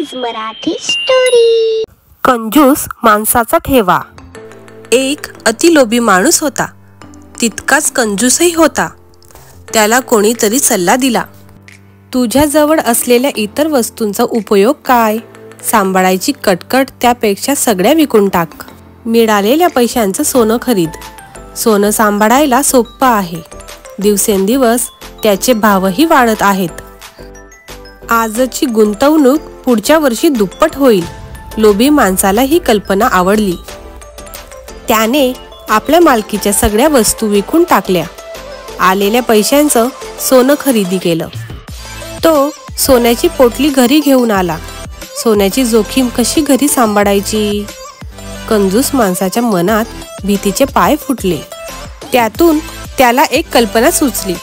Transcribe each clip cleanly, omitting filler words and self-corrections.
कंजूस मराठी स्टोरी। कंजूस माणसाचा ठेवा। एक अतिलोभी माणूस होता, तितकाच कंजूसही होता। त्याला कोणीतरी सल्ला दिला, तुझ्याजवळ असलेल्या इतर वस्तूंचा उपयोग काय? सांभाळायची कटकट त्यापेक्षा सगळ्या विकून टाक। मिळालेल्या पैशांचं सोनं खरीद। सोनं सांभाळायला सोपं आहे, दिवसेंदिवस त्याचे भावही वाढत आहेत। आजची गुंतवणूक पुढच्या वर्षी दुप्पट होईल। लोभी माणसाला ही कल्पना आवडली। त्याने आपल्या मालकीच्या सगळ्या वस्तू विकून टाकल्या। आलेल्या पैशांचं सोनं खरेदी केलं। तो सोन्याची पोटली घरी घेऊन आला। सोन्याची जोखीम कशी घरी सांभाळायची? कंजूस माणसाच्या मनात भीतीचे पाय फुटले। त्यातून त्याला एक कल्पना सुचली।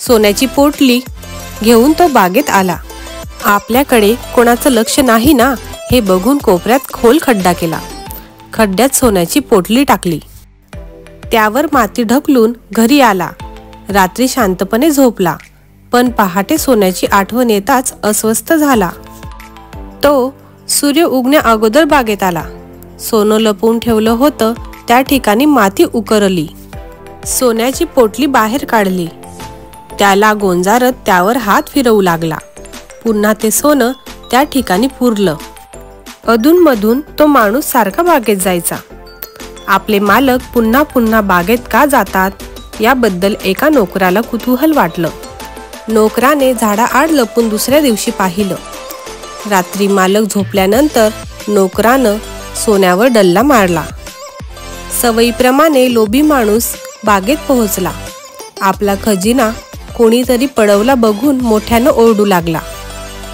सोन्याची पोटली घेऊन तो बागेत आला। आपल्याकडे कोणाचं लक्ष नाही ना हे बघून कोपऱ्यात खोल खड्डा केला। खड्ड्यात सोन्याची पोटली टाकली। त्यावर माती ढकलून घरी आला। रात्री शांतपणे झोपला, पण पहाटे सोन्याची आठवण येताच अस्वस्थ झाला। तो सूर्य उगण्या अगोदर बागेत आला। सोनं लपवून ठेवलं होतं त्या ठिकाणी माती उकरली। सोन्याची पोटली बाहेर काढली। त्याला गोंजारत त्यावर हात फिरवू लागला। पुन्हा ते सोनं त्या ठिकाणी पुरलं। अधूनमधून तो माणूस सारखा बागेत जायचा। आपले मालक पुन्हा पुन्हा बागेत का जातात याबद्दल एका नोकराला कुतूहल वाटलं। नोकराने झाडाआड लपून दुसऱ्या दिवशी पाहिलं। रात्री मालक झोपल्यानंतर नोकरानं सोन्यावर डल्ला मारला। सवयीप्रमाणे लोभी माणूस बागेत पोहोचला। आपला खजिना कोणीतरी पडवला बघून मोठ्यानं ओरडू लागला।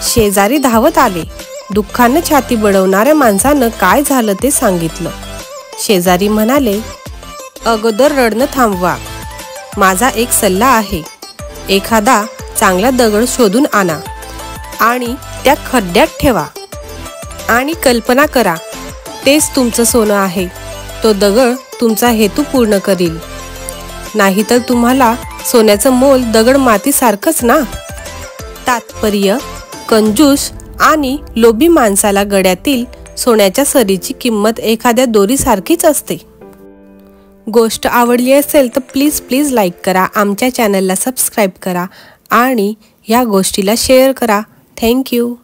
शेजारी धावत आले। दुःखानं छाती बडवणाऱ्या माणसानं काय झालं ते सांगितलं। शेजारी म्हणाले, अगोदर रडणं थांबवा। माझा एक सल्ला आहे, एखादा चांगला दगड शोधून आणा आणि त्या खड्ड्यात ठेवा आणि कल्पना करा तेच तुमचं सोनं आहे। तो दगड तुमचा हेतू पूर्ण करील। नाहीतर तुम्हाला सोन्याचं मोल दगड माती सारखंच ना। तात्पर्य, कंजूस आणि लोभी माणसाला गड्यातील सोन्याच्या सरीची किंमत एखाद्या दोरीसारखीच असते। गोष्ट आवडली असेल तर प्लीज लाईक करा, आमच्या चॅनलला सबस्क्राईब करा आणि या गोष्टीला शेअर करा। थँक्यू।